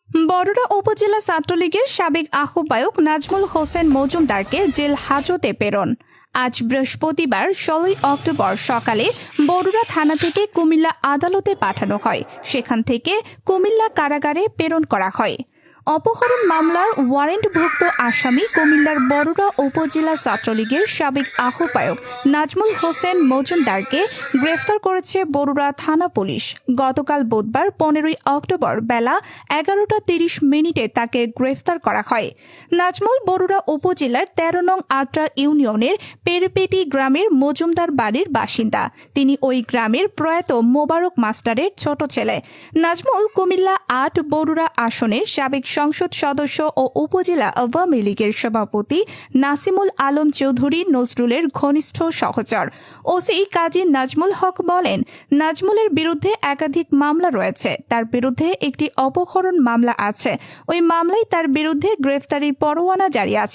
বরুড়া উপজেলা ছাত্রলীগের সাবেক আহ্বায়ক নাজমুল হোসেন মজুমদারকে জেল হাজতে প্রেরণ। আজ বৃহস্পতিবার ১৬ অক্টোবর সকালে বরুড়া থানা থেকে কুমিল্লা আদালতে পাঠানো হয়। সেখান থেকে কুমিল্লা কারাগারে প্রেরণ করা হয়। অপহরণ মামলার ওয়ারেন্টভুক্ত আসামি কুমিল্লার বরুড়া উপজেলা ছাত্রলীগের সাবেক আহ্বায়ক নাজমুল হোসেন মজুমদারকে গ্রেফতার করেছে বরুড়া থানা পুলিশ। গতকাল বুধবার ১৫ অক্টোবর বেলা ১১টা ৩০ তাকে গ্রেফতার করা হয়। নাজমুল বরুড়া উপজেলার ১৩ নং আট্রা ইউনিয়নের পেরপেটি গ্রামের মজুমদার বাড়ির বাসিন্দা। তিনি ওই গ্রামের প্রয়াত মোবারক মাস্টারের ছোট ছেলে। নাজমুল কুমিল্লা ৮ বরুড়া আসনের সাবেক সংসদ সদস্য ও উপজেলা আওয়ামী লীগের সভাপতি নাসিমুল আলম চৌধুরী নজরুলের ঘনিষ্ঠ সহচর। ওসি কাজী নাজমুল হক বলেন, নাজমুলের বিরুদ্ধে একাধিক মামলা রয়েছে। তার বিরুদ্ধে একটি অপহরণ মামলা আছে। ওই মামলায় তার বিরুদ্ধে গ্রেফতারি পরোয়ানা জারি আছে।